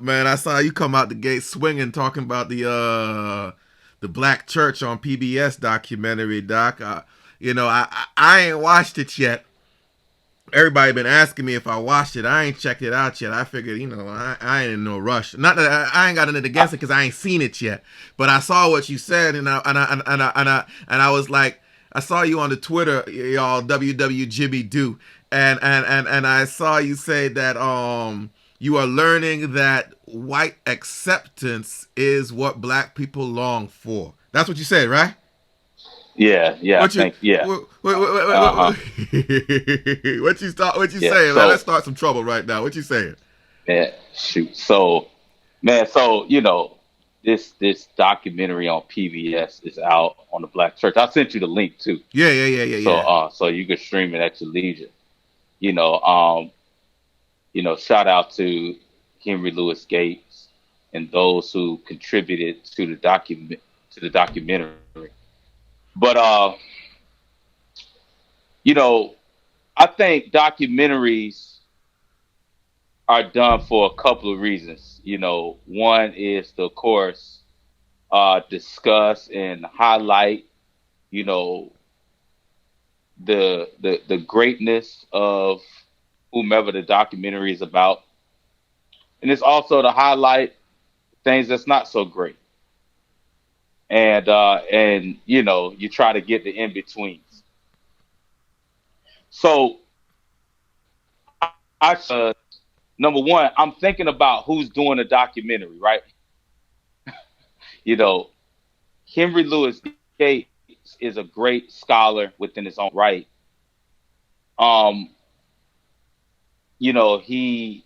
Man, I saw you come out the gate swinging, talking about the black church on PBS documentary, Doc. I ain't watched it yet. Everybody been asking me if I watched it. I ain't checked it out yet. I figured, I ain't in no rush. Not that I ain't got anything I, against it because I ain't seen it yet. But I saw what you said, and I was like, I saw you on the Twitter, y'all WW Jimmy Do, and I saw you say that you are learning that white acceptance is what black people long for. That's what you said, right? yeah, yeah, I What you think, yeah. Uh-huh. what you start? What you Yeah. saying, man? Let's So, start some trouble right now. What you saying? man, shoot. So, man, so, this documentary on PBS is out on the Black Church. I sent you the link too. Yeah, yeah, yeah, yeah, So, yeah. so you can stream it at your leisure. You know, um, shout out to Henry Louis Gates and those who contributed to the documentary. But you know, I think documentaries are done for a couple of reasons. One is to, of course, discuss and highlight, you know, the greatness of whomever the documentary is about, and it's also to highlight things that's not so great, and you try to get the in betweens. So number one, I'm thinking about who's doing the documentary, right? You know, Henry Louis Gates is a great scholar within his own right. Um, he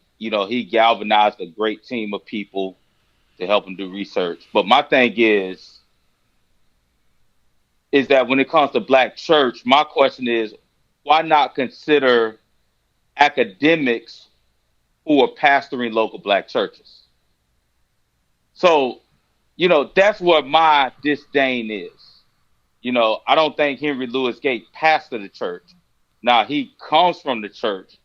galvanized a great team of people to help him do research. But my thing is that when it comes to black church, my question is, why not consider academics who are pastoring local black churches? So, that's where my disdain is. I don't think Henry Louis Gates pastored the church. Now he comes from the church.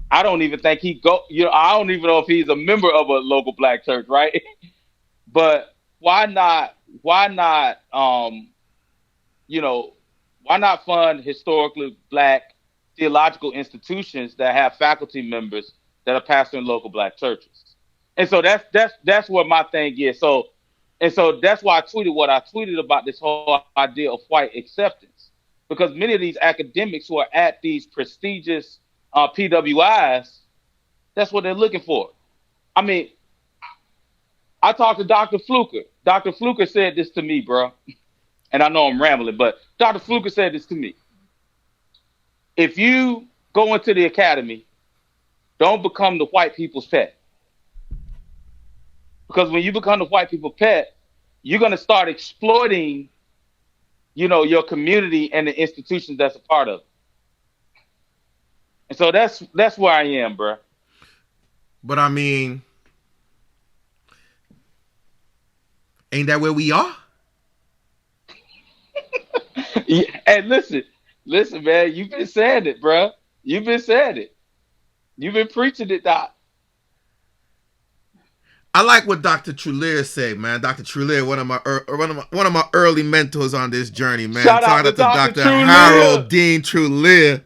I don't even think he go. I don't even know if he's a member of a local black church, right? But why not? Why not? You know, why not fund historically black theological institutions that have faculty members that are pastoring local black churches? And so that's what my thing is. So that's why I tweeted what I tweeted about this whole idea of white acceptance, because many of these academics who are at these prestigious PWIs, that's what they're looking for. I mean, I talked to Dr. Fluker. Dr. Fluker said this to me, bro, and I know I'm rambling, but Dr. Fluker said this to me. If you go into the academy, don't become the white people's pet. Because when you become the white people's pet, you're going to start exploiting, your community and the institutions that's a part of it. And so that's where I am, bro. But I mean, ain't that where we are? Yeah, and listen, man, you've been saying it, bro. You've been saying it. You've been preaching it, Doc. I like what Dr. Trulier said, man. Dr. Trulier, one of my early mentors on this journey, man. Shout out Talking to out to Dr. Dr. True Live. Harold Dean Trulier.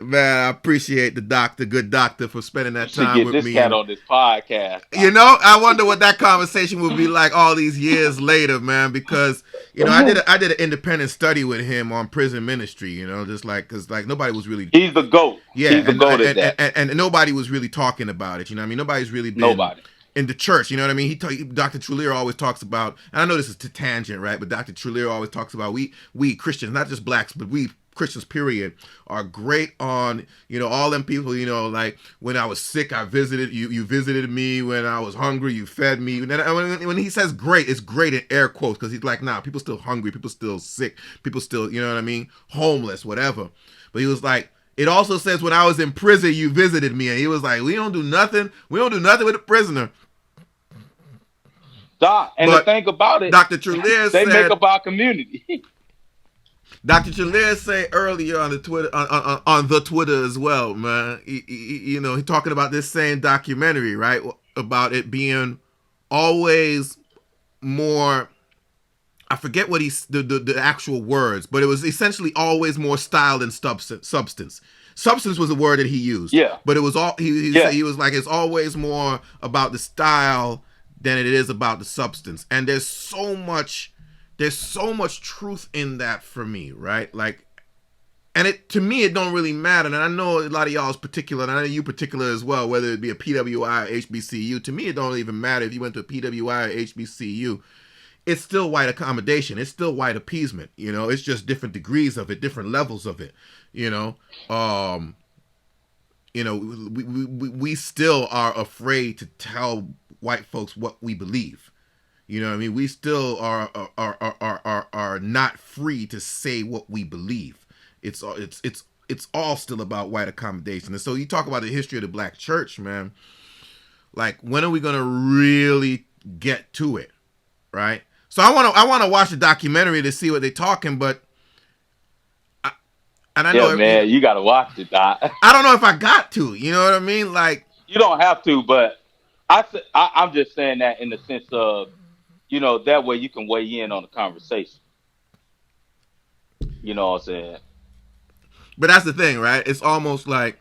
Man, I appreciate the doctor, good doctor, for spending You that should time get with this me. cat And on this podcast, Doc. I wonder what that conversation would be like all these years later, man. Because I did an independent study with him on prison ministry. Just like because like nobody was really, He's the GOAT. yeah, He's the GOAT at that. and nobody was really talking about it. I mean, nobody's really been Nobody. in the church. You know what I mean? Dr. Trulier always talks about, and I know this is to tangent, right? But Dr. Trulier always talks about we Christians, not just blacks, but we Christians, period, are great on all them people. Like when I was sick, I visited you. You visited me. When I was hungry, you fed me. And then when he says great, it's great in air quotes because he's like, nah, people still hungry, people still sick, people still, you know what I mean, homeless, whatever. But he was like, it also says when I was in prison, you visited me, and he was like, we don't do nothing. We don't do nothing with a prisoner. Doc, and the But thing about it, Dr. Trulier they make said up our community. Dr. Chalet say earlier on the Twitter on the Twitter as well, man. He talking about this same documentary, right? about it being always more. I forget what the actual words, but it was essentially always more style than substance. Substance was the word that he used, Yeah, but it was all he said. yeah. He was like, it's always more about the style than it is about the substance. And there's so much truth in that for me, right? Like, and it to me it don't really matter. And I know a lot of y'all is particular, and I know you particular as well. Whether it be a PWI or HBCU, to me it don't even matter if you went to a PWI or HBCU. It's still white accommodation. It's still white appeasement. You know, it's just different degrees of it, different levels of it. You know, um, we still are afraid to tell white folks what we believe. You know what I mean? We still are not free to say what we believe. It's all still about white accommodation. And so you talk about the history of the black church, man. Like, when are we gonna really get to it, right? So I wanna watch the documentary to see what they're talking, but and I Yeah, know, man, you gotta watch it, Doc. I don't know if I got to. You know what I mean? Like, You don't have to, but I'm just saying that in the sense of, that way you can weigh in on the conversation. You know what I'm saying? but that's the thing, right? It's almost like,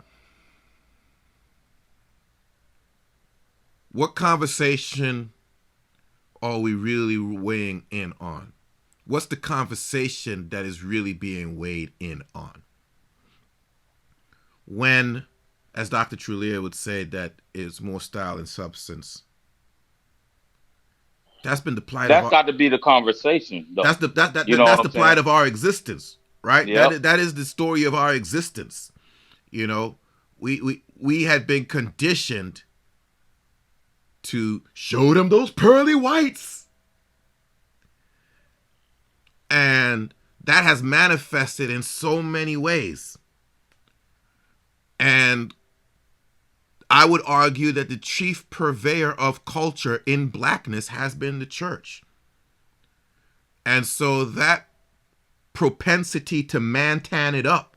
what conversation are we really weighing in on? What's the conversation that is really being weighed in on? When, as Dr. Trulier would say, that it's more style and substance. That's been the plight of That's our. got to be the conversation, though. That's the You know that's what the I'm plight saying? of our existence, right? Yep. That is the story of our existence. You know, we had been conditioned to show them those pearly whites, and that has manifested in so many ways. And I would argue that the chief purveyor of culture in blackness has been the church. And so that propensity to man tan it up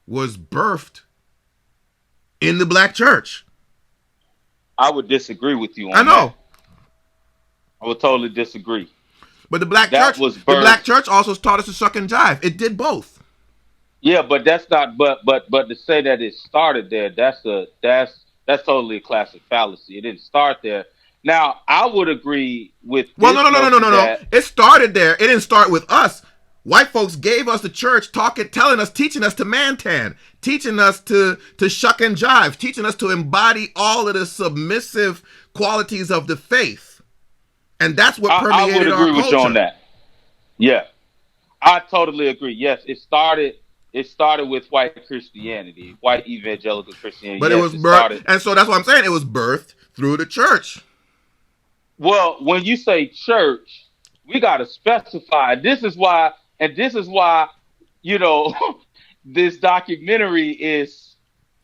was birthed in the black church. I would disagree with you I on that. know. I would totally disagree. But That was the black birthed. church also taught us to suck and jive. It did both. Yeah, but that's not. But to say that it started there, that's totally a classic fallacy. It didn't start there. Now, I would agree with Well, this notion no. that It started there. It didn't start with us. White folks gave us the church, talking, telling us, teaching us to man tan, teaching us to shuck and jive, teaching us to embody all of the submissive qualities of the faith, and that's what I would permeated our agree with you on culture. that. Yeah, I totally agree. Yes, it started. It started with white Christianity, white evangelical Christianity. But it Yes, was it birthed, started. and so that's what I'm saying. It was birthed through the church. Well, when you say church, we got to specify. This is why, you know, this documentary is,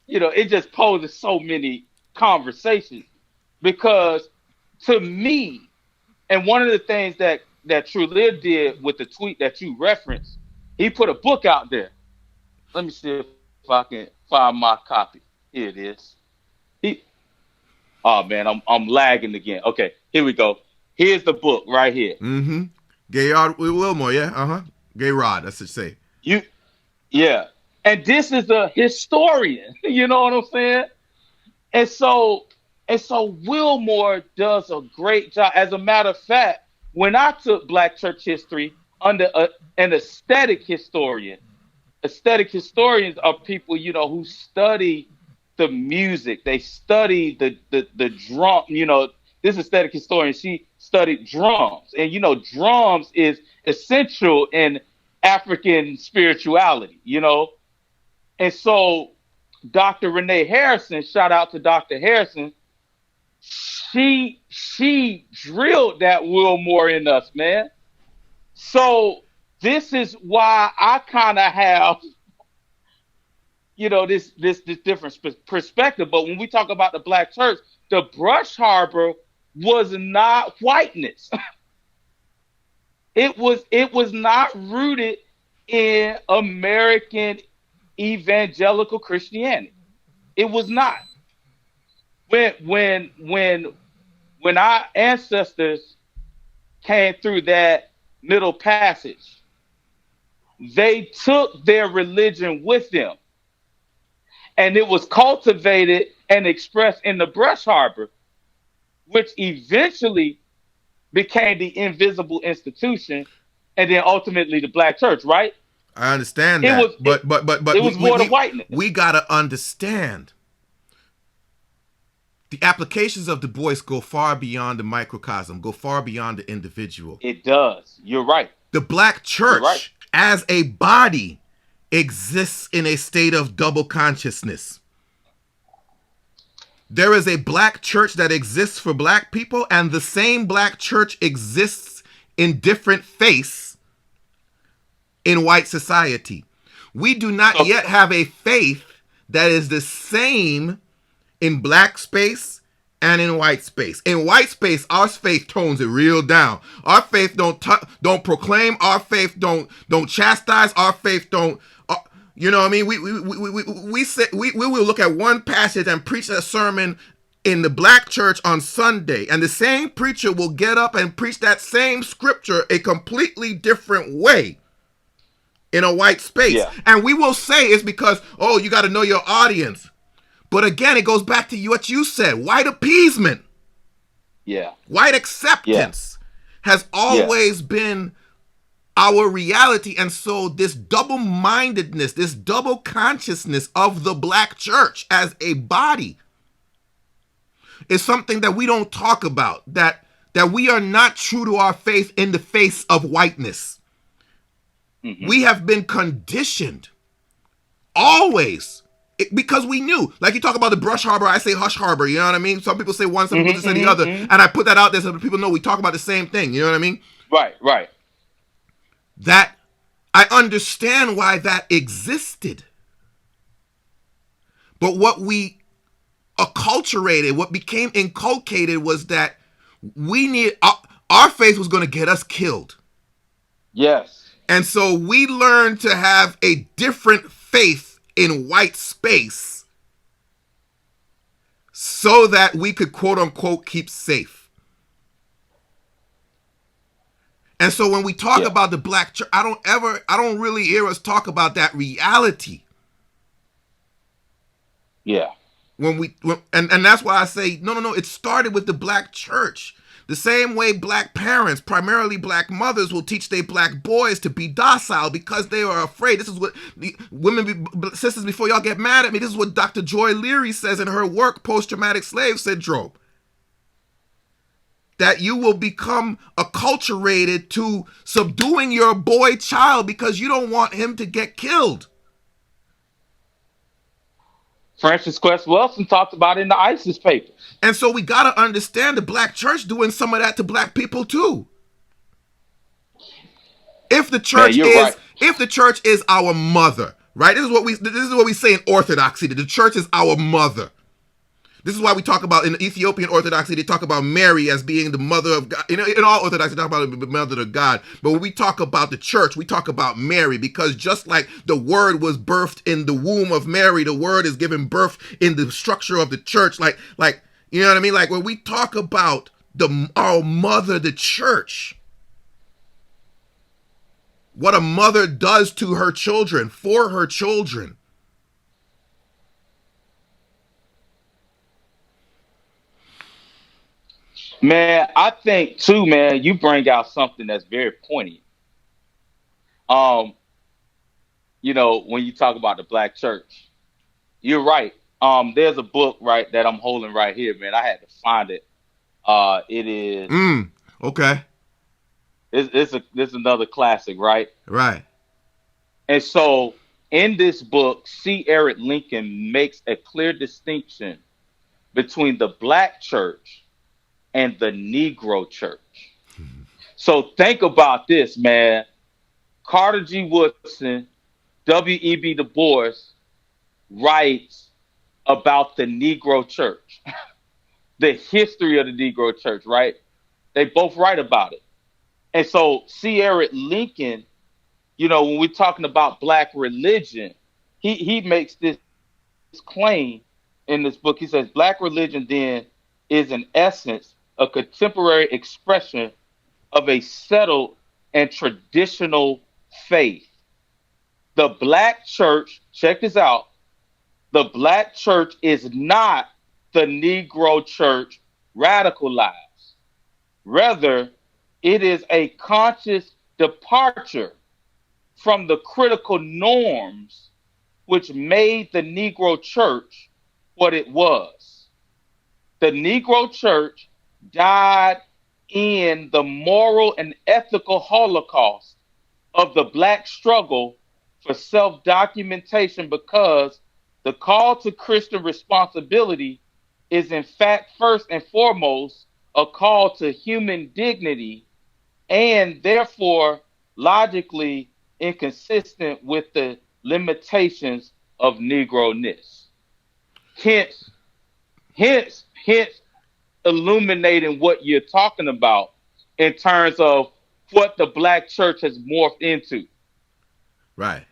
it just poses so many conversations because to me, and one of the things that True Live did with the tweet that you referenced, he put a book out there. Let me see if I can find my copy. Here it is. He, oh man, I'm lagging again. Okay, here we go. Here's the book right here. Mm-hmm. Gaylord Wilmore, yeah, Gay Rod, I should say. You, yeah, and this is a historian. You know what I'm saying? And so Wilmore does a great job. As a matter of fact, when I took Black church history under an aesthetic historians are people, who study the music. They study the drum. This aesthetic historian, she studied drums, and drums is essential in African spirituality. And so Dr. Renee Harrison, shout out to Dr. Harrison, she drilled that Wilmore in us, man. So this is why I kind of have this different perspective. But when we talk about the black church, the brush harbor was not whiteness. It was not rooted in American evangelical Christianity. It was not. When our ancestors came through that middle passage, they took their religion with them, and it was cultivated and expressed in the brush harbor, which eventually became the invisible institution, and then ultimately the black church. Right? I understand It that, was it. but It was more the whiteness. we gotta understand the applications of Du Bois go far beyond the microcosm, go far beyond the individual. It does. You're right. The black You're right. church as a body exists in a state of double consciousness. There is a black church that exists for black people, and the same black church exists in different faiths in white society. We do not So yet have a faith that is the same in black space and in white space. In white space, our faith tones it real down. Our faith don't proclaim. Our faith don't chastise. Our faith don't. You know what I mean? We will look at one passage and preach a sermon in the black church on Sunday, and the same preacher will get up and preach that same scripture a completely different way in a white space. yeah, And we will say it's because, oh, you got to know your audience. But again, it goes back to what you said. White appeasement, yeah, white yeah, acceptance has yeah, always been our reality. And so this double-mindedness, this double consciousness of the black church as a body is something that we don't talk about, that we are not true to our faith in the face of whiteness. hmm, We have been conditioned always because we knew. Like you talk about the brush harbor, I say hush harbor. You know what I mean? Some people say one, some people just say the other, and I put that out there so that people know we talk about the same thing. You know what I mean? right, right, That I understand why that existed, but what we acculturated, what became inculcated, was that we need our faith was going to get us killed. yes, And so we learned to have a different faith in white space so that we could quote unquote keep safe. And so when we talk yeah, about the black church, I don't really hear us talk about that reality. yeah, And that's why I say no, it started with the black church. The same way black parents, primarily black mothers, will teach their black boys to be docile because they are afraid. This is what the sisters, before y'all get mad at me, this is what Dr. Joy Leary says in her work, Post-Traumatic Slave Syndrome. That you will become acculturated to subduing your boy child because you don't want him to get killed. Francis Quest Wilson talked about it in the ISIS papers. And so we got to understand the black church doing some of that to black people too. If the Man, church you're right. is our mother, right? This is what we say in Orthodoxy, that the church is our mother. This is why we talk about, in the Ethiopian Orthodoxy, they talk about Mary as being the mother of God. In all Orthodoxy, they talk about the mother of God. But when we talk about the church, we talk about Mary, because just like the word was birthed in the womb of Mary, the word is given birth in the structure of the church. Like you know what I mean? Like when we talk about our mother, the church, what a mother does to her children, for her children. Man, I think too, man, you bring out something that's very poignant. Um, when you talk about the black church, you're right. There's a book, right, that I'm holding right here, man. I had to find it. It is Okay. it's another classic, right? Right. And so in this book, C. Eric Lincoln makes a clear distinction between the black church and the Negro church. So think about this, man. Carter G. Woodson, W.E.B. Du Bois writes about the Negro church, the history of the Negro church, right? They both write about it. And so C. Eric Lincoln, when we're talking about black religion, he makes this claim in this book. He says, Black religion then is in essence a contemporary expression of a settled and traditional faith. The Black church, check this out, the Black church is not the Negro church radicalized. Rather, it is a conscious departure from the critical norms which made the Negro church what it was. The Negro church died in the moral and ethical holocaust of the Black struggle for self-documentation because the call to Christian responsibility is in fact first and foremost a call to human dignity and therefore logically inconsistent with the limitations of Negro-ness. Hence, hence illuminating what you're talking about in terms of what the Black church has morphed into. Right.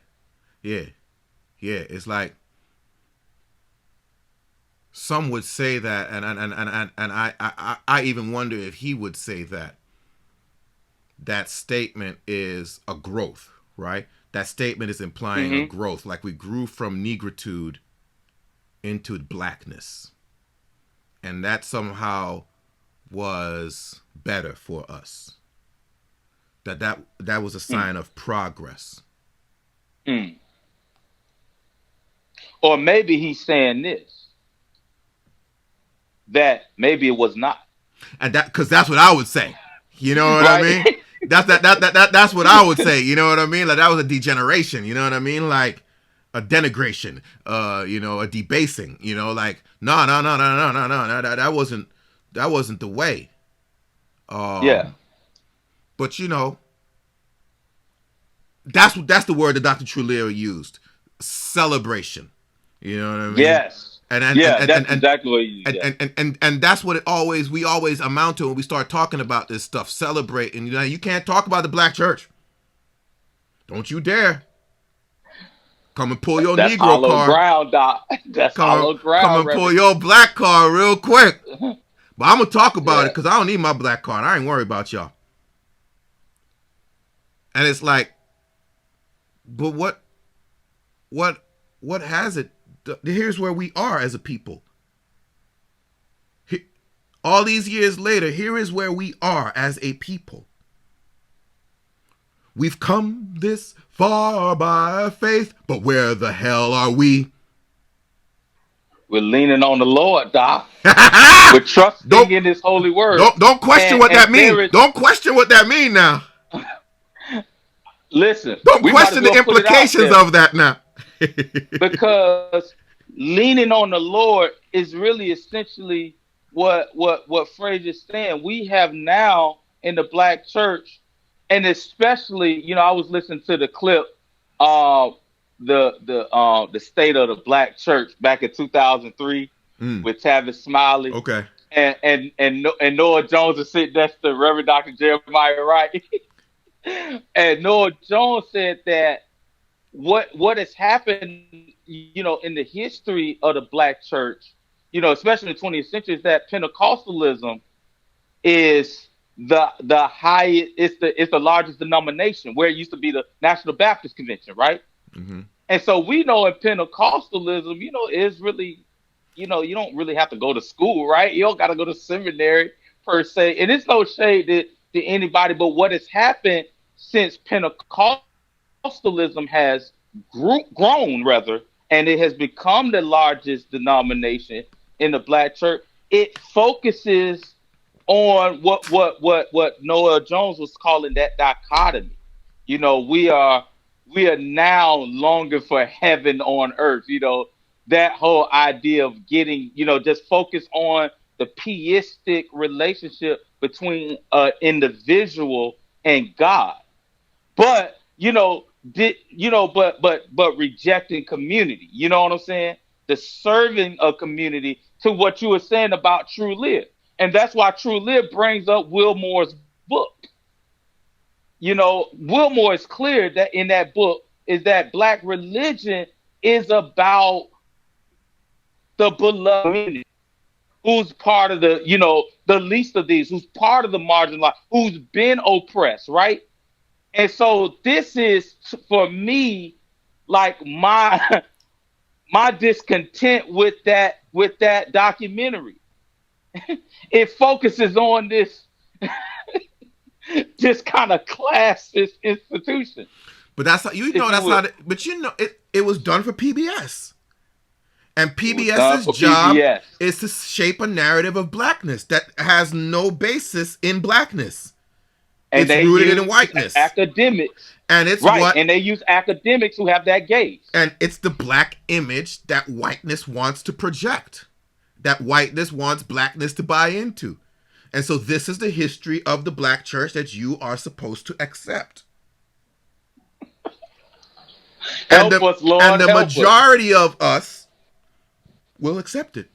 Yeah. Yeah. It's like some would say that, and I even wonder if he would say that that statement is a growth, right? That statement is implying a Mm-hmm. growth, like we grew from negritude into blackness, and that somehow was better for us. That was a Mm. sign of progress. Mm. Or maybe he's saying this, that maybe it was not. And that, because that's what I would say. You know what I Right? mean? That's what I would say. You know what I mean? Like that was a degeneration. You know what I mean? Like a denigration. A debasing. Like no. That wasn't the way. Yeah. But that's the word that Dr. Trulio used. Celebration. You know what I mean? Yes. And and and Yeah, and that's and, exactly what you and, yeah. and, and, and that's what we always amount to when we start talking about this stuff. Celebrate. And you can't talk about the Black church. Don't you dare come and pull your That's Negro hollow car. ground, Doc. That's Come hollow come ground, and pull Reverend. your Black car real quick. But I'm gonna talk about it Yeah. because I don't need my Black card. I ain't worried about y'all. And it's like, but what has it? Here's where we are as a people. All these years later, here is where we are as a people. We've come this far by faith, but where the hell are we? We're leaning on the Lord, Doc. We're trusting don't in His holy word. don't question what And that means. there is, Don't question what that means now. listen, Don't we might as question the well put it out implications there of that now. because leaning on the Lord is really essentially what Fraser's saying. We have now in the Black church, and especially, I was listening to the clip, uh, the state of the Black church back in 2003 Mm, with Tavis Smiley okay. and Noah Jones is sitting next to Reverend Dr. Jeremiah Wright, and Noah Jones said that what has happened, in the history of the Black church, especially in the 20th century, is that Pentecostalism is the highest, it's the largest denomination, where it used to be the National Baptist Convention, right? Mm-hmm. And so we know in Pentecostalism, it's really, you don't really have to go to school, right? You don't got to go to seminary per se. And it's no shade to anybody, but what has happened since Pentecostalism has grown, rather, and it has become the largest denomination in the Black church, it focuses on what Noah Jones was calling that dichotomy. We are now longing for heaven on earth. That whole idea of getting, just focus on the theistic relationship between an individual and God. But but rejecting community. You know what I'm saying? The serving of community to what you were saying about True Live. And that's why True Live brings up Wilmore's book. Wilmore is clear that in that book is that Black religion is about the beloved community, who's part of the, the least of these, who's part of the marginalized, who's been oppressed, right? And so this is for me like my my discontent with that documentary. It focuses on this kind of classist institution, But that's how you if know you that's will. how. But it was done for PBS, and It was done PBS's for job PBS, is to shape a narrative of blackness that has no basis in blackness. and It's they rooted in use whiteness, academics, and it's right? what And they use academics who have that gaze. and it's the black image that whiteness wants to project, that whiteness wants blackness to buy into. And so this is the history of the black church that you are supposed to accept. And Help the us, and Lord, the help us. majority of us will accept it.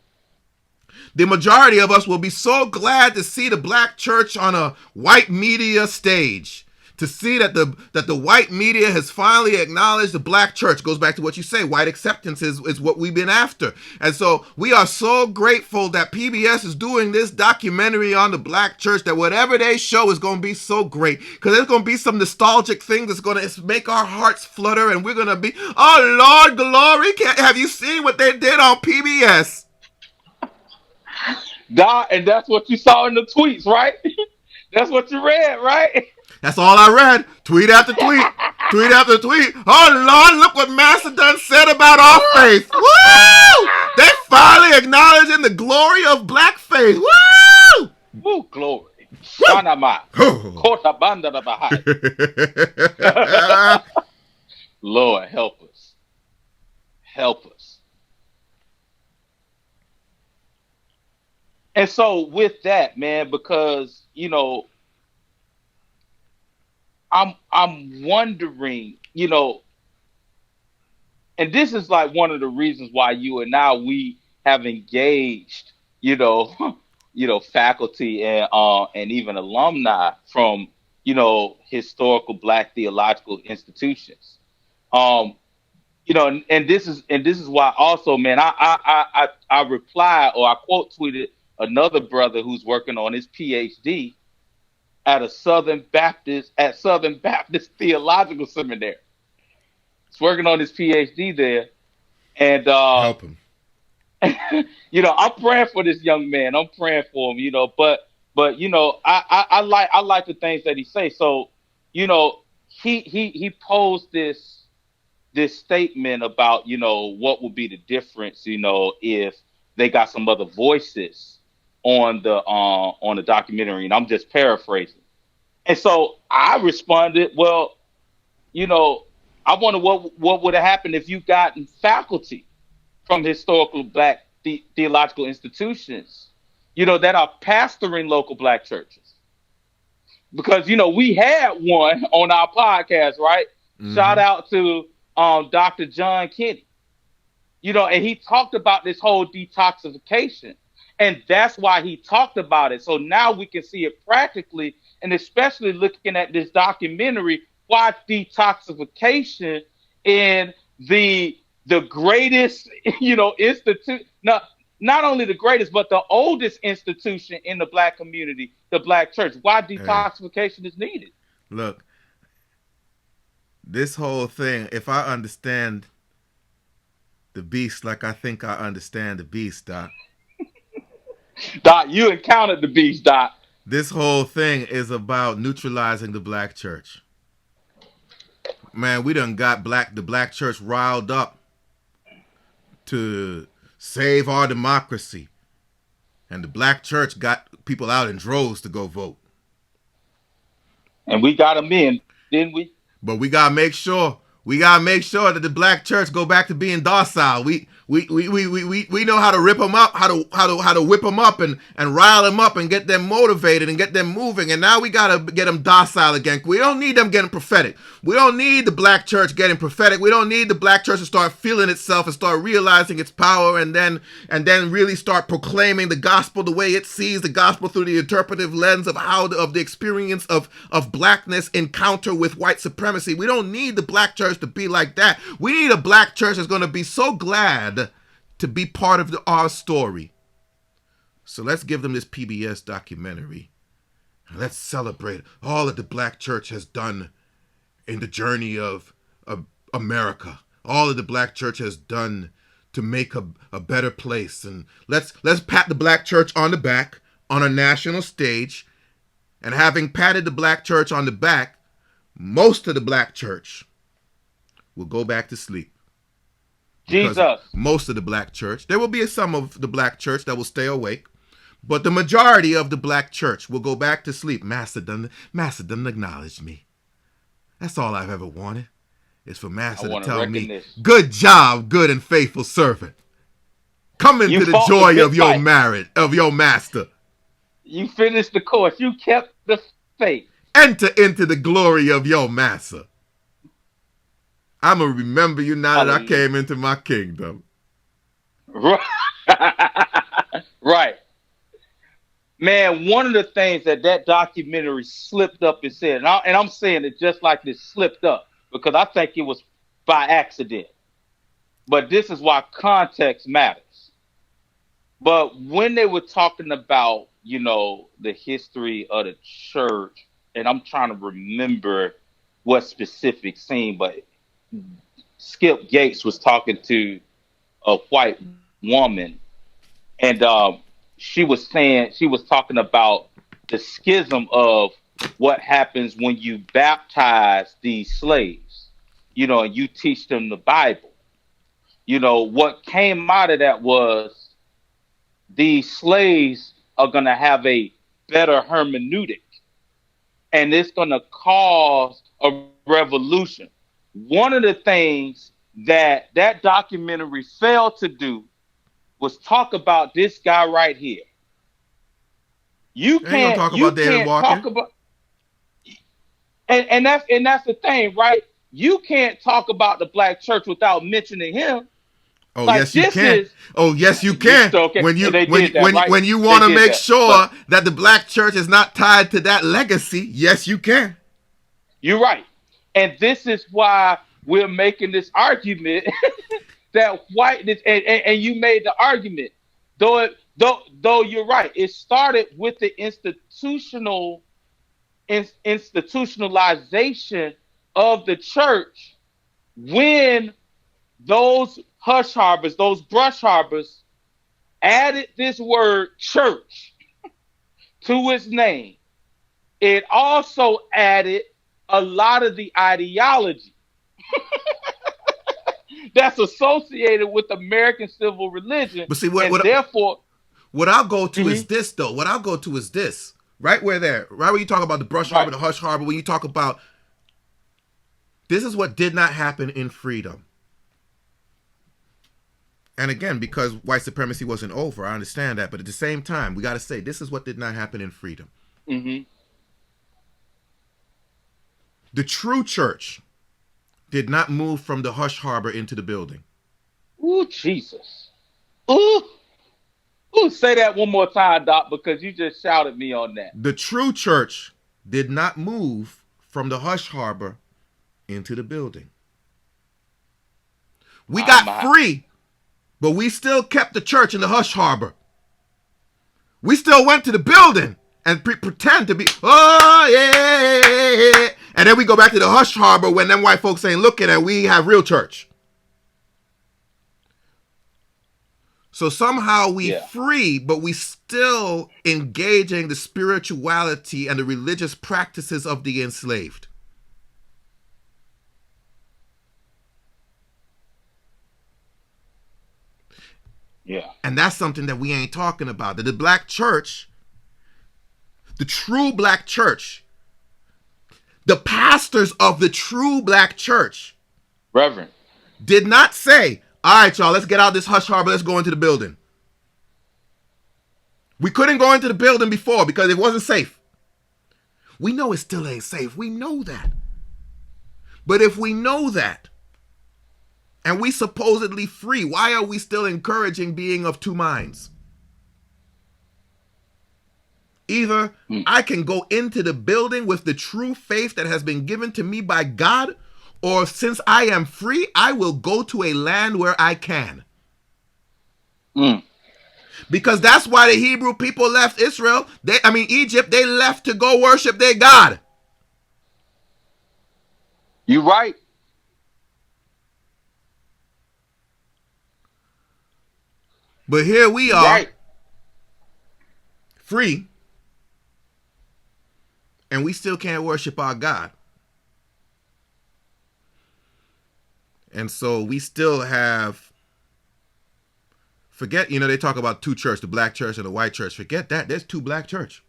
The majority of us will be so glad to see the black church on a white media stage. To see that the white media has finally acknowledged the black church. Goes back to what you say, white acceptance is what we've been after. And so we are so grateful that PBS is doing this documentary on the black church, that whatever they show is going to be so great. Because there's going to be some nostalgic thing that's going to make our hearts flutter, and we're going to be, oh Lord, glory. Have you seen what they did on PBS? God, and that's what you saw in the tweets, right? That's what you read, right? That's all I read. Tweet after tweet. Tweet after tweet. Oh Lord, look what Mastodon said about our faith. Woo! They finally acknowledging the glory of black faith. Woo! Woo, glory. Woo! Shanama. Oh. Kota banda da bahai. Lord, help us. Help us. And so with that, man, because I'm wondering, and this is like one of the reasons why you and I we have engaged, faculty and even alumni from historical Black theological institutions. Um, and this is why also, man, I reply or I quote tweeted another brother who's working on his PhD at Southern Baptist Theological Seminary. He's working on his PhD there, and Help him. I'm praying for this young man. I'm praying for him, but I like the things that he says. So, he posed this statement about what would be the difference, if they got some other voices on the documentary, and I'm just paraphrasing. And so I responded, well, you know, I wonder what would have happened if you gotten faculty from historical Black theological institutions, that are pastoring local Black churches. Because we had one on our podcast, right? Shout Mm-hmm. out to Dr. John Kenny. And he talked about this whole detoxification. And that's why he talked about it. So now we can see it practically, and especially looking at this documentary, why detoxification in the greatest, institute, not only the greatest, but the oldest institution in the Black community, the Black church, why Hey, detoxification is needed. look, this whole thing, if I understand the beast like I think I understand the beast, Doc, Doc, you encountered the beast, Doc. this whole thing is about neutralizing the black church. Man, we done got the black church riled up to save our democracy. And the black church got people out in droves to go vote. And we got him in, didn't we? But we gotta make sure that the black church go back to being docile. We know how to rip them up, how to whip them up and rile them up and get them motivated and get them moving. And now we gotta get them docile again. We don't need them getting prophetic. We don't need the black church getting prophetic. We don't need the black church to start feeling itself and start realizing its power and then really start proclaiming the gospel the way it sees the gospel through the interpretive lens of of the experience of blackness encounter with white supremacy. We don't need the black church to be like that. We need a black church that's going to be so glad to be part of our story. So let's give them this PBS documentary. Let's celebrate all that the black church has done in the journey of America. All that the black church has done to make a better place. And let's pat the black church on the back on a national stage. And having patted the black church on the back, most of the black church will go back to sleep. Because Jesus. most of the black church, there will be some of the black church that will stay awake, but the majority of the black church will go back to sleep. Master done acknowledge me. That's all I've ever wanted, is for Master to tell me, good job, good and faithful servant. Come into the joy of your marriage, of your master. You finished the course. You kept the faith. Enter into the glory of your master. I'm going to remember you now that I came into my kingdom. Right. Man, one of the things that documentary slipped up and said, and I'm saying it just like this, slipped up, because I think it was by accident. But this is why context matters. But when they were talking about, the history of the church, and I'm trying to remember what specific scene, but Skip Gates was talking to a white woman, and she was talking about the schism of what happens when you baptize these slaves, and you teach them the Bible. What came out of that was these slaves are going to have a better hermeneutic, and it's going to cause a revolution. One of the things that documentary failed to do was talk about this guy right here. You can't talk about David Walker. And that's the thing, right? You can't talk about the black church without mentioning him. Oh, like, yes, you can. Yes, you can. Okay. When you want to make sure that the black church is not tied to that legacy, yes, you can. You're right. And this is why we're making this argument that whiteness, and you made the argument, though you're right. It started with the institutionalization of the church, when those hush harbors, those brush harbors, added this word church to its name. It also added a lot of the ideology that's associated with American civil religion. But see, what I'll go to is this, though. What I'll go to is this. Right where you talk about the brush harbor, the hush harbor, when you talk about, this is what did not happen in freedom. And again, because white supremacy wasn't over, I understand that. But at the same time, we got to say, this is what did not happen in freedom. Mm-hmm. The true church did not move from the hush harbor into the building. Ooh, Jesus. Ooh, say that one more time, Doc, because you just shouted me on that. The true church did not move from the hush harbor into the building. We got free, but we still kept the church in the hush harbor. We still went to the building and pretend to be, oh, yeah. And then we go back to the hush harbor when them white folks ain't looking and we have real church. So somehow we free, but we still engaging the spirituality and the religious practices of the enslaved. Yeah. And that's something that we ain't talking about. That the black church, the true black church, the pastors of the true black church, Reverend, did not say, all right, y'all, let's get out this hush harbor, let's go into the building. We couldn't go into the building before because it wasn't safe. We know it still ain't safe. We know that. But if we know that, and we supposedly free, why are we still encouraging being of two minds? Either I can go into the building with the true faith that has been given to me by God, or since I am free, I will go to a land where I can. Mm. Because that's why the Hebrew people left Israel. Egypt. They left to go worship their God. You right. But here we You are, right. free, and we still can't worship our God. And so we still have, forget, they talk about two churches, the black church and the white church. Forget that. There's two black church.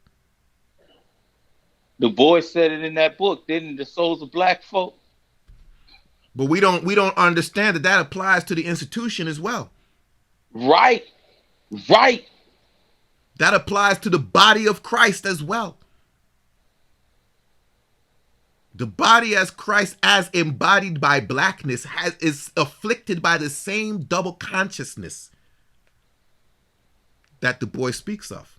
The boy said it in that book, didn't the souls of black folk? But we don't understand that applies to the institution as well. Right. Right. That applies to the body of Christ as well. The body as Christ, as embodied by blackness, is afflicted by the same double consciousness that the boy speaks of.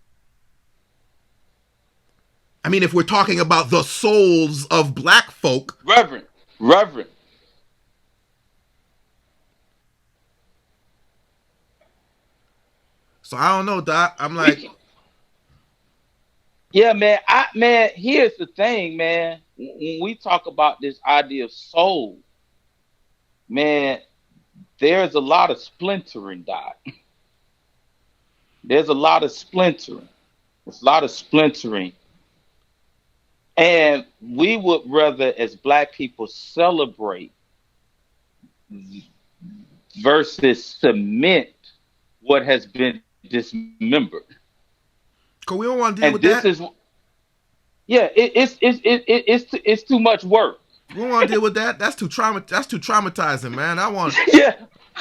I mean, if we're talking about the souls of black folk. Reverend. Reverend. So I don't know, Doc. I'm like, Yeah, man, here's the thing, man. When we talk about this idea of soul, man, there's a lot of splintering, Doc. There's a lot of splintering. There's a lot of splintering. And we would rather, as black people, celebrate versus cement what has been dismembered. cause we don't want to deal And with this that. is, yeah, it's too much work. We don't want to deal with that. That's too traumatizing, man. Yeah,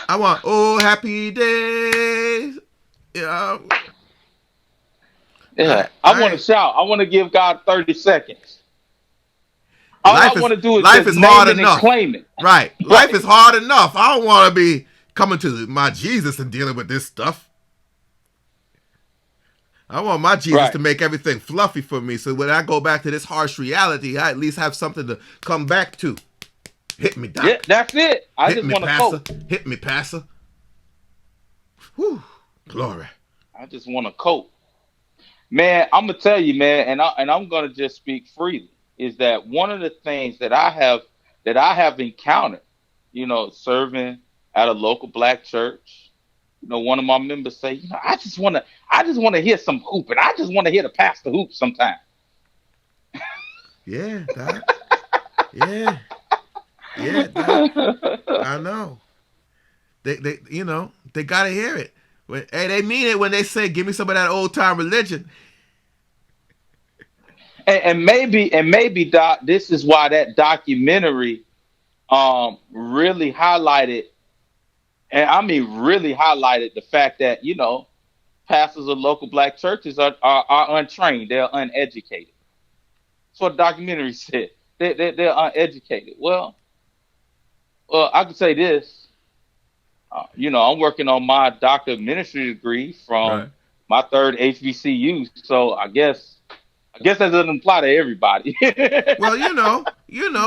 I want oh happy days. Yeah. yeah. I want to shout. I want to give God 30 seconds. All I want to do is Life just is hard name it and enough. claim it. Right. Life is Right, hard enough. I don't want to be coming to my Jesus and dealing with this stuff. I want my Jesus right. to make everything fluffy for me, so when I go back to this harsh reality, I at least have something to come back to. Hit me, Yeah, Doc. that's it. I Hit just me, want to Pastor. cope. Hit me, Pastor. Whew. Glory. I just want to cope. Man, I'm gonna tell you, man, and I'm gonna just speak freely. Is that one of the things that I have encountered? Serving at a local black church. One of my members say, I just want to hear some hooping. I just want to hear the pastor hoop sometime. Yeah, Doc. Yeah. Yeah, Doc. I know. They gotta hear it. Hey, they mean it when they say, "Give me some of that old time religion." And maybe Doc, this is why that documentary really highlighted, and I mean really highlighted the fact that pastors of local black churches are untrained, they're uneducated. That's what the documentary said. They're uneducated. Well, I can say this. I'm working on my doctor of ministry degree Right. from my third HBCU, so I guess that doesn't apply to everybody. Well,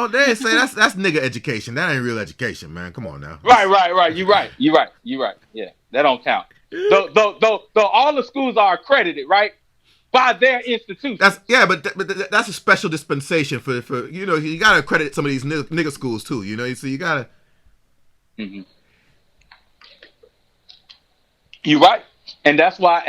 they say that's nigga education. That ain't real education, man. Come on now. Right, right, right. You're right. You're right. You're right. Yeah, that don't count. Though all the schools are accredited, right, by their institutions. That's yeah, but that's a special dispensation for you gotta accredit some of these nigga schools too. So you gotta. Hmm. You're right, and that's why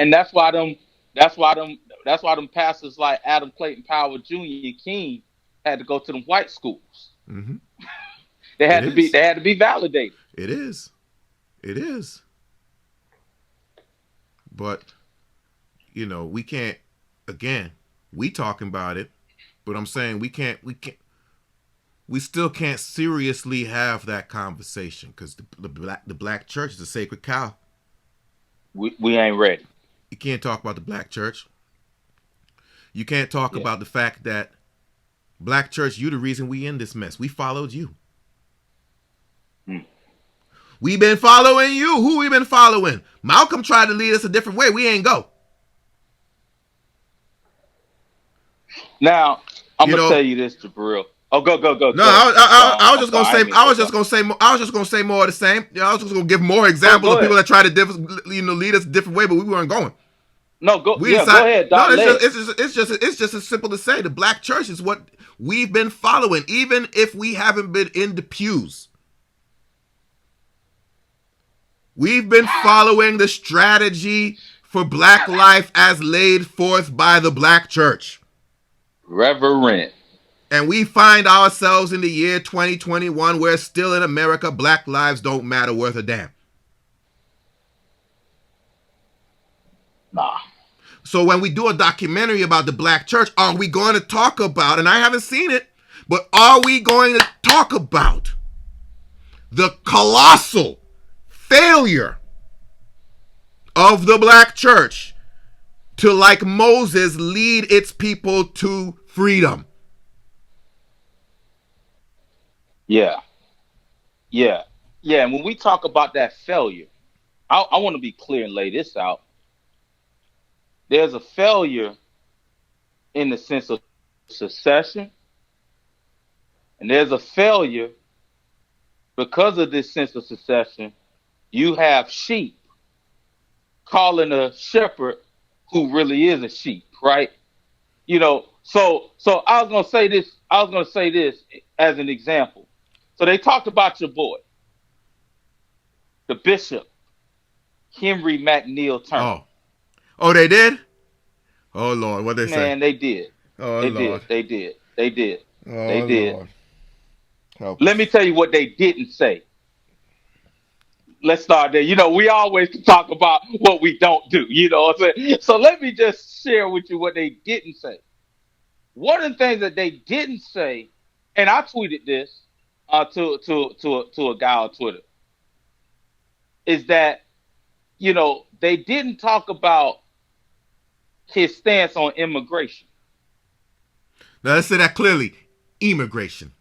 them pastors like Adam Clayton Powell Jr. and King had to go to them white schools. Mm-hmm. They It had to be is. they had to be validated. It is. It is. But we can't. Again, we talking about it, but I'm saying we can't. We still can't seriously have that conversation because the black church is a sacred cow. We ain't ready. You can't talk about the black church. You can't talk Yeah. about the fact that black church, you the reason we in this mess. We followed you. Mm. We been following you. Who we been following? Malcolm tried to lead us a different way. We ain't go. Now I'm You gonna know, tell you this, Jabriel. Oh, No, go ahead. I was I'm just gonna sorry, I say, didn't mean to cut you off. I was just gonna say more of the same. I was just gonna give more Go examples go of people ahead. that try to lead us a different way, but we weren't going. No, go We yeah, go decide. ahead, No, Doc. Led. it's just as simple to say the black church is what we've been following, even if we haven't been in the pews. We've been following the strategy for black life as laid forth by the black church. Reverend. And we find ourselves in the year 2021 where still in America, black lives don't matter worth a damn. Nah. So when we do a documentary about the black church, are we going to talk about, and I haven't seen it, but are we going to talk about the colossal failure of the black church to, like Moses, lead its people to freedom? Yeah. Yeah. Yeah. And when we talk about that failure, I want to be clear and lay this out. There's a failure in the sense of secession, and there's a failure because of this sense of secession. You have sheep calling a shepherd who really is a sheep, right? So I was gonna say this. I was gonna say this as an example. So they talked about your boy, the bishop, Henry McNeil Turner. Oh. Oh, they did? Oh, Lord. What they say? Man, they did. Oh, They Lord. did. They did. They did. They Oh, did. Lord. Help Let me us. tell you what they didn't say. Let's start there. We always talk about what we don't do. You know what I'm saying? So let me just share with you what they didn't say. One of the things that they didn't say, and I tweeted this to a guy on Twitter, is that they didn't talk about his stance on immigration. Now, let's say that clearly. Immigration.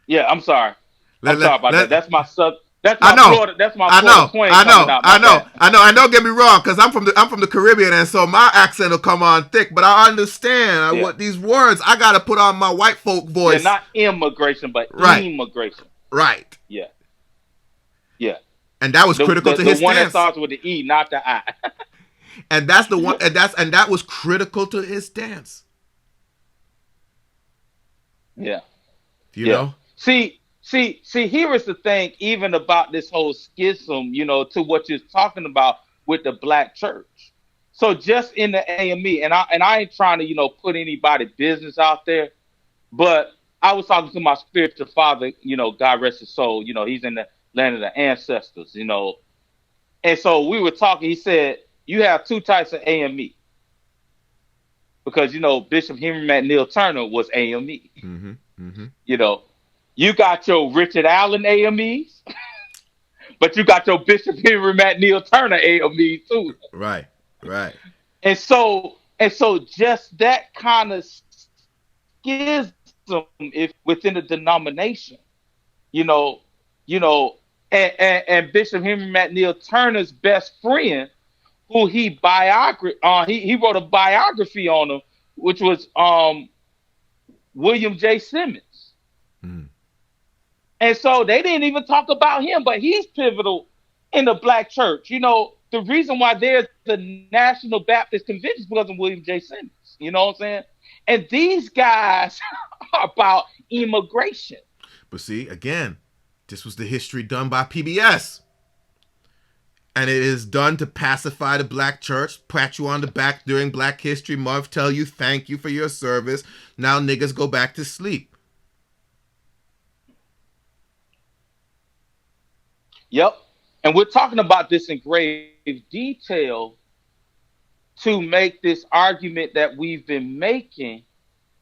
Yeah, I'm sorry. I'm Let, sorry let, about that. let, That's my sub. That's I my know. Florida. That's my I Florida know, twang I coming know, out. I My know, bad. I know, I know. Get me wrong, because I'm from the Caribbean, and so my accent will come on thick. But I understand Yeah, what these words I gotta put on my white folk yeah, voice. not immigration, but Right, immigration. right, Yeah, yeah. and that was The critical the to the his one that stance. starts with the E, not the I. And that's the one, and that was critical to his stance. Yeah, You yeah. know. See. Here is the thing. Even about this whole schism, to what you're talking about with the black church. So just in the AME, and I ain't trying to put anybody business out there, but I was talking to my spiritual father. God rest his soul. He's in the land of the ancestors. And so we were talking. He said you have two types of AME because Bishop Henry McNeil Turner was AME. Mm-hmm. Mm-hmm. You know, you got your Richard Allen AMEs, but you got your Bishop Henry McNeil Turner AMEs too. Right. Right. And so just that kind of schism, if within the denomination, you know, you know, and Bishop Henry McNeil Turner's best friend, who he wrote a biography on him, which was William J. Simmons. Mm. And so they didn't even talk about him, but he's pivotal in the black church. The reason why there's the National Baptist Convention is because of William J. Simmons. You know what I'm saying? And these guys are about immigration. But see, again, this was the history done by PBS. And it is done to pacify the black church, pat you on the back during Black History Month, tell you thank you for your service. Now niggas go back to sleep. Yep. And we're talking about this in grave detail to make this argument that we've been making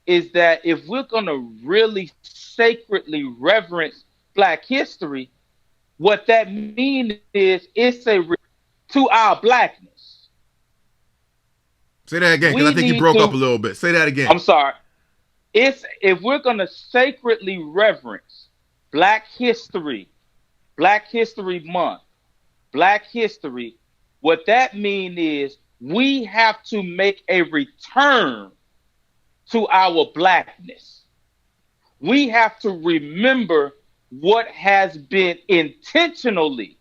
is that if we're going to really sacredly reverence black history, what that means is it's to our blackness. Say that again, because We I think you need broke up a to, little bit. Say that again. I'm sorry. If we're going to sacredly reverence black history, Black History Month, Black history, what that means is we have to make a return to our blackness. We have to remember what has been intentionally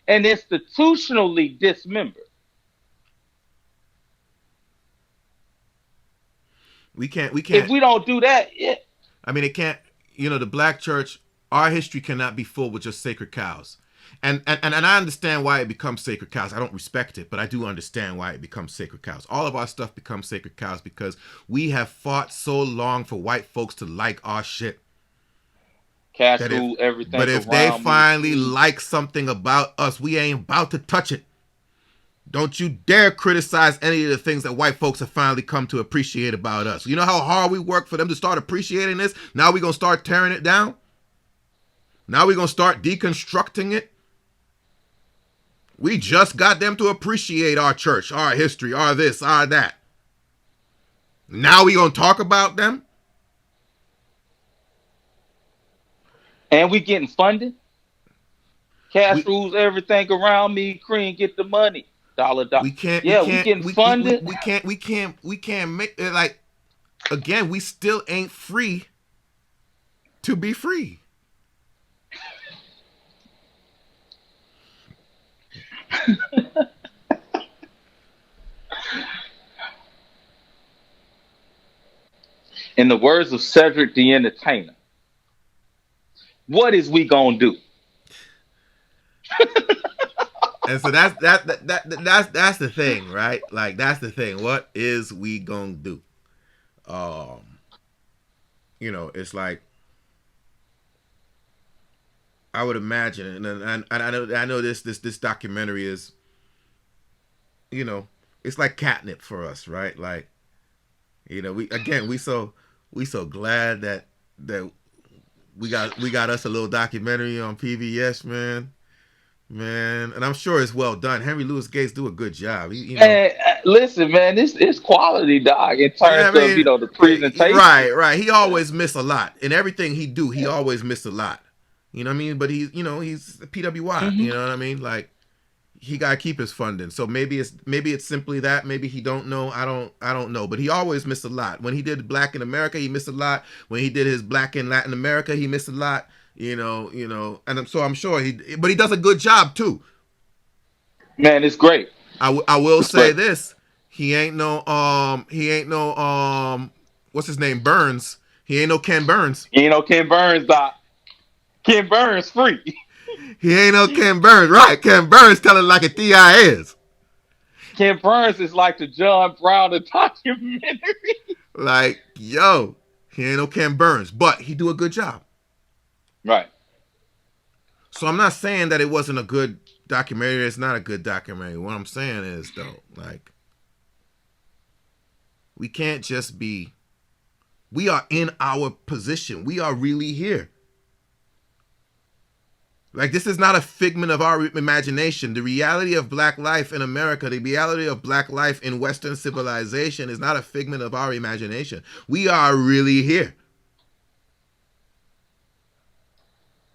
and institutionally dismembered. We If can't we don't do that, I mean, it can't. The black church, our history cannot be full with just sacred cows. And I understand why it becomes sacred cows. I don't respect it, but I do understand why it becomes sacred cows. All of our stuff becomes sacred cows because we have fought so long for white folks to like our shit. cash That if, rule everything but if they around me. finally like something about us, we ain't about to touch it. Don't you dare criticize any of the things that white folks have finally come to appreciate about us. You know how hard we work for them to start appreciating this? Now we're going to start tearing it down? Now we're going to start deconstructing it? We just got them to appreciate our church, our history, our this, our that. Now we going to talk about them? And we getting funded. Cash We rules everything around me. Cream, get the money. Dollar, dollar. we can't we Yeah, we can't getting funded. we can't make it like again, we still ain't free to be free. In the words of Cedric the Entertainer, what is we gonna do? And so that's the thing, right? Like that's the thing. What is we gonna do? It's like I would imagine, and I know this documentary is, it's like catnip for us, right? Like, we so glad that we got us a little documentary on PBS, man, and I'm sure it's well done. Henry Louis Gates do a good job. Hey, listen, man, it's quality, dog. In Yeah, terms of the presentation. right. He always miss a lot in everything he do. He always miss a lot. You know what I mean? But he's PWI. Mm-hmm. You know what I mean? Like he gotta keep his funding. So maybe it's simply that. Maybe he don't know. I don't know. But he always missed a lot. When he did Black in America, he missed a lot. When he did his Black in Latin America, he missed a lot. And so I'm sure but he does a good job too. Man, it's great. I will It's say great. this: he ain't no what's his name, Burns. He ain't no Ken Burns. You know, Ken Burns, doc. Ken Burns free. He ain't no Ken Burns, right? Ken Burns telling like a T.I. is. Ken Burns is like the John Brown of documentary. Like, yo, he ain't no Ken Burns, but he do a good job. Right. So I'm not saying that it wasn't a good documentary. It's not a good documentary. What I'm saying is, though, like, we can't just be. We are in our position. We are really here. Like, this is not a figment of our imagination. The reality of black life in America, the reality of black life in Western civilization is not a figment of our imagination. We are really here.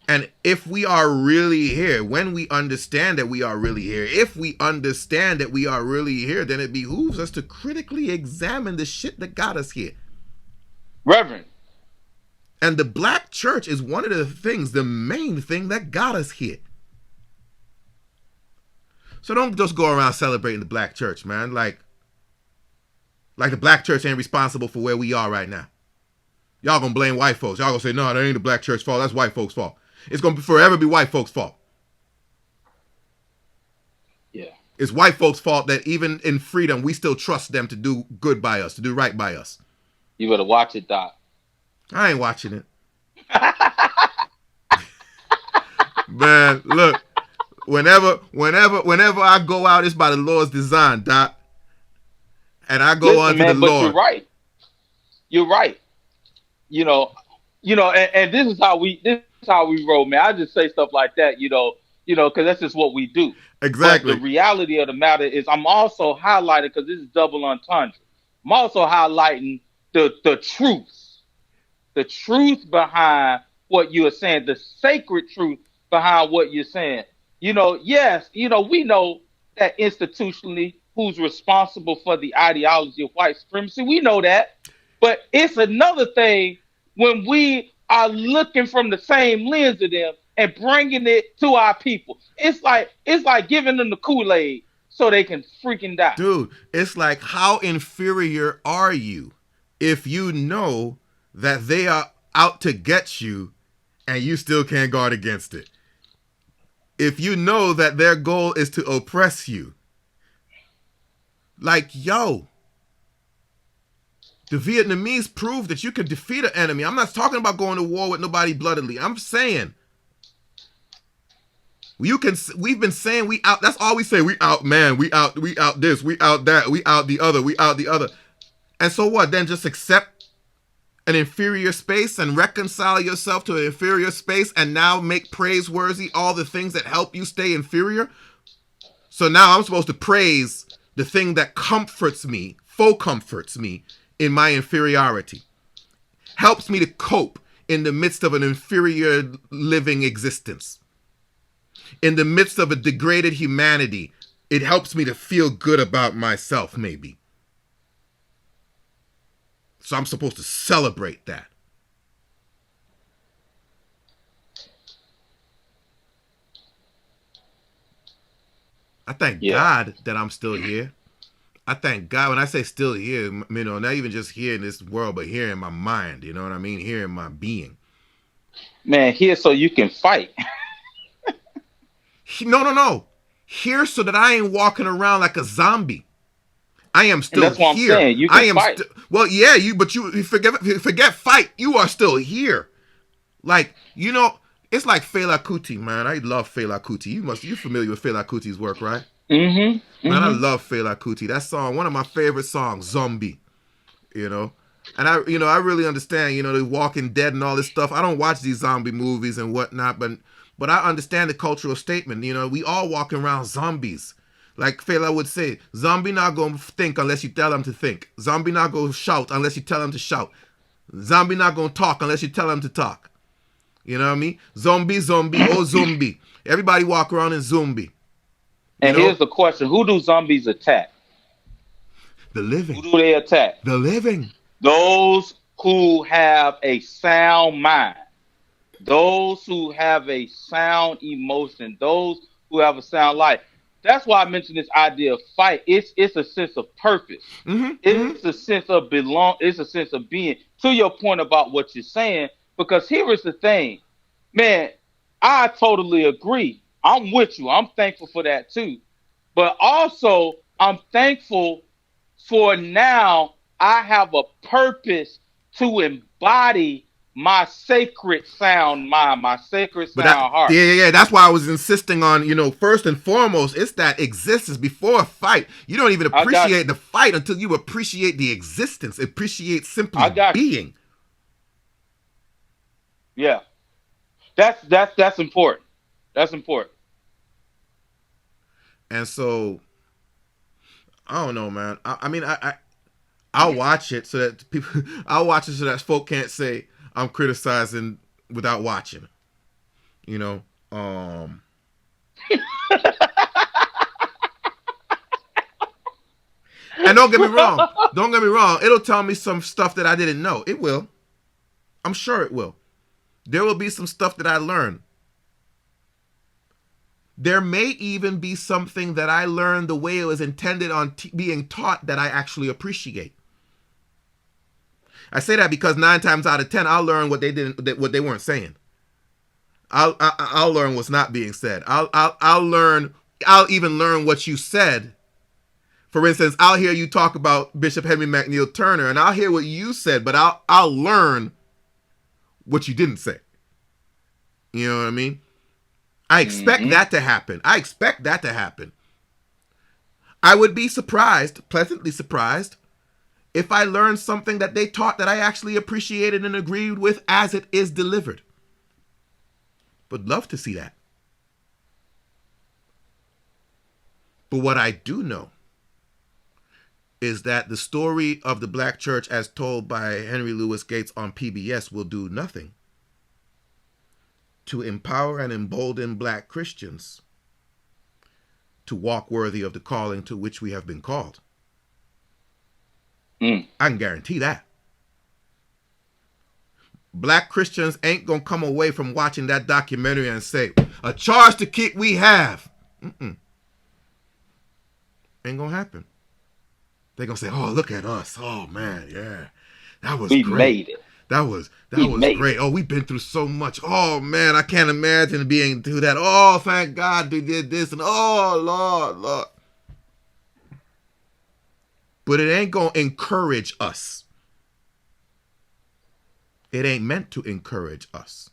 And if we are really here, when we understand that we are really here, if we understand that we are really here, then it behooves us to critically examine the shit that got us here. Reverend. And the black church is one of the things, the main thing that got us here. So don't just go around celebrating the black church, man. Like the black church ain't responsible for where we are right now. Y'all gonna blame white folks. Y'all gonna say, no, that ain't the black church fault. That's white folks' fault. It's gonna forever be white folks' fault. Yeah. It's white folks' fault that even in freedom, we still trust them to do good by us, to do right by us. You better watch it, Doc. I ain't watching it. Man, look, whenever I go out, it's by the Lord's design, Doc. And I go on to the Lord. You're right. You're right. And this is how we roll, man. I just say stuff like that, because that's just what we do. Exactly. But the reality of the matter is, I'm also highlighting, because this is double entendre. I'm also highlighting the truth behind what you are saying, the sacred truth behind what you're saying. Yes, we know that institutionally who's responsible for the ideology of white supremacy. We know that. But it's another thing when we are looking from the same lens of them and bringing it to our people. It's like giving them the Kool-Aid so they can freaking die. Dude, it's like, how inferior are you if you know that they are out to get you and you still can't guard against it? If you know that their goal is to oppress you, like, yo, the Vietnamese proved that you could defeat an enemy. I'm not talking about going to war with nobody bloodily. I'm saying you can. We've been saying we out. That's all we say. We out, man. We out. We out this. We out that. We out the other. We out the other. And so what? Then just accept an inferior space and reconcile yourself to an inferior space, and now make praiseworthy all the things that help you stay inferior. So now I'm supposed to praise the thing that comforts me, faux comforts me in my inferiority, helps me to cope in the midst of an inferior living existence. In the midst of a degraded humanity, it helps me to feel good about myself, maybe. So I'm supposed to celebrate that. I thank Yeah, God that I'm still here. I thank God. When I say still here, not even just here in this world, but here in my mind, you know what I mean? Here in my being. man, here so you can fight. No, no, no. Here so that I ain't walking around like a zombie. I am And still that's what I'm here. saying. You I can am fight. still. Well, yeah, you forget fight. You are still here. Like, it's like Fela Kuti, man. I love Fela Kuti. You familiar with Fela Kuti's work, right? Mm-hmm. Man, I Mm-hmm. love Fela Kuti. That song, one of my favorite songs, Zombie. You know, and I really understand. The Walking Dead and all this stuff. I don't watch these zombie movies and whatnot, but I understand the cultural statement. We all walking around zombies. Like Fela would say, zombie not gonna think unless you tell them to think. Zombie not gonna shout unless you tell them to shout. Zombie not gonna talk unless you tell them to talk. You know what I mean? Zombie, zombie, oh zombie. Everybody walk around in zombie. You And know? here's the question: who do zombies attack? The Who living. do they attack? The living. Those who have a sound mind, those who have a sound emotion, those who have a sound life. That's why I mentioned this idea of fight. It's a sense of purpose. Mm-hmm. Mm-hmm. It's a sense of belong. It's a sense of being. To your point about what you're saying, because here is the thing, man. I totally agree. I'm with you. I'm thankful for that too. But also, I'm thankful for now I have a purpose to embody my sacred sound mind, my sacred But that, sound heart. yeah, yeah, yeah. That's why I was insisting on, first and foremost, it's that existence before a fight. You don't even I got appreciate you. the fight until you appreciate the existence. Appreciate I simply got you. being. Yeah. That's important. That's important. And so, I don't know, man. I mean, I'll watch it so that people, I'll watch it so that folk can't say I'm criticizing without watching. You know, um, and don't get me wrong. Don't get me wrong. It'll tell me some stuff that I didn't know. It will. I'm sure it will. There will be some stuff that I learn. There may even be something that I learned the way it was intended on being taught that I actually appreciate. I say that because 9 times out of 10, I'll learn what they didn't, what they weren't saying. I'll learn what's not being said. I'll learn. I'll even learn what you said. For instance, I'll hear you talk about Bishop Henry McNeil Turner, and I'll hear what you said, but I'll learn what you didn't say. You know what I mean? I expect Hmm. that to happen. I expect that to happen. I would be surprised, pleasantly surprised, if I learned something that they taught that I actually appreciated and agreed with as it is delivered. Would love to see that. But what I do know is that the story of the black church as told by Henry Louis Gates on PBS will do nothing to empower and embolden black Christians to walk worthy of the calling to which we have been called. Mm. I can guarantee that. Black Christians ain't gonna come away from watching that documentary and say, a charge to keep we have. Mm-mm. Ain't gonna happen. They're gonna say, oh, look at us. Oh man, yeah. That was We great. made it. That was We made great. it. Oh, we've been through so much. Oh man, I can't imagine being through that. Oh, thank God we did this, and oh Lord. But it ain't gonna encourage us. It ain't meant to encourage us.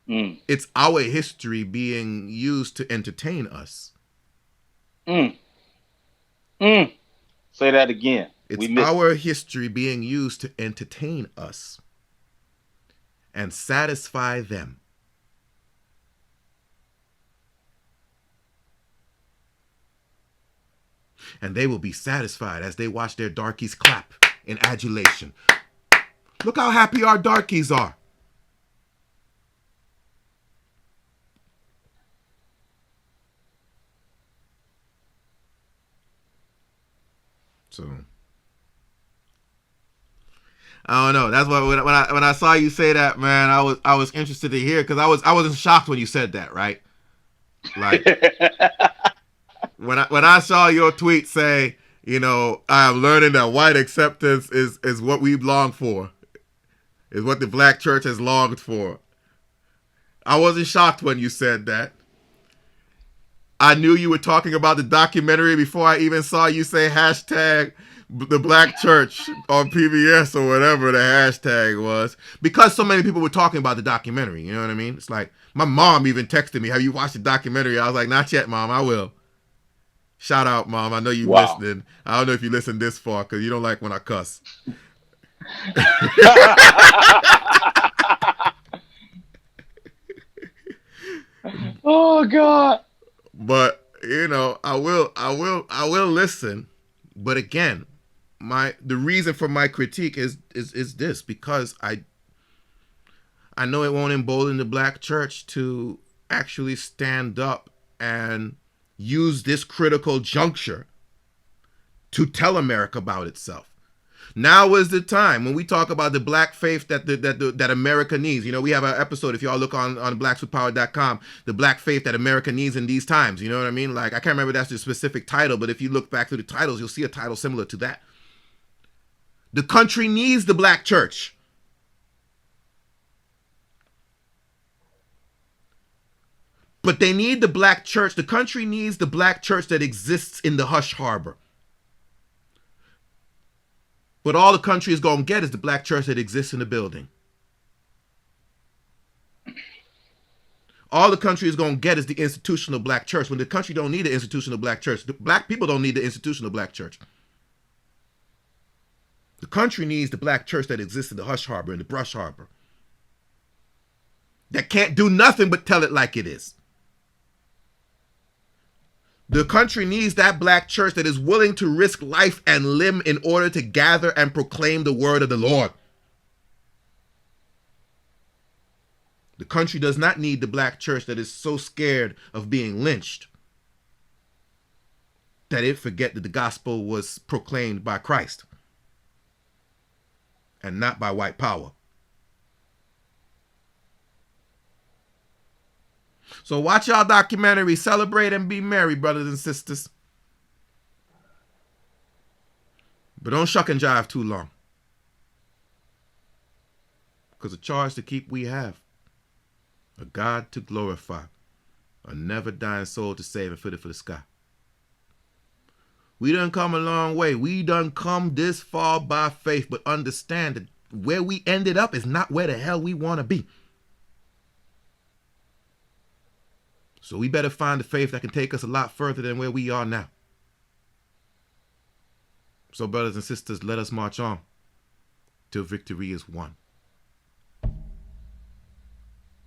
Mm. It's our history being used to entertain us. Mm. Mm. Say that again. It's We missed our it. history being used to entertain us and satisfy them. And they will be satisfied as they watch their darkies clap in adulation. Look how happy our darkies are. So I don't know. That's why when I saw you say that, man, I was interested to hear, because I wasn't shocked when you said that, right? Like when I saw your tweet say, I'm learning that white acceptance is what we've longed for, is what the black church has longed for. I wasn't shocked when you said that. I knew you were talking about the documentary before I even saw you say hashtag the black church on PBS or whatever the hashtag was, because so many people were talking about the documentary. You know what I mean? It's like my mom even texted me, have you watched the documentary? I was like, not yet, Mom. I will. Shout out, Mom. I know you Wow. listening. I don't know if you listen this far because you don't like when I cuss. Oh God. But I will listen. But again, the reason for my critique is this, because I know it won't embolden the black church to actually stand up and use this critical juncture to tell America about itself. Now is the time when we talk about the black faith that America needs. We have an episode, if y'all look on blackswithpower.com, the black faith that America needs in these times. You know what I mean? Like, I can't remember that's the specific title, but if you look back through the titles, you'll see a title similar to that. The country needs the black church. But they need the black church. The country needs the black church that exists in the hush harbor. But all the country is going to get is the black church that exists in the building. All the country is going to get is the institutional black church, when the country don't need the institutional black church. The black people don't need the institutional black church. The country needs the black church that exists in the hush harbor, in the brush harbor, that can't do nothing but tell it like it is. The country needs that black church that is willing to risk life and limb in order to gather and proclaim the word of the Lord. The country does not need the black church that is so scared of being lynched that it forget that the gospel was proclaimed by Christ and not by white power. So watch y'all documentary, celebrate and be merry, brothers and sisters. But don't shuck and jive too long, because a charge to keep we have, a God to glorify, a never dying soul to save, and fit it for the sky. We done come a long way. We done come this far by faith, but understand that where we ended up is not where the hell we want to be. So we better find a faith that can take us a lot further than where we are now. So brothers and sisters, let us march on till victory is won.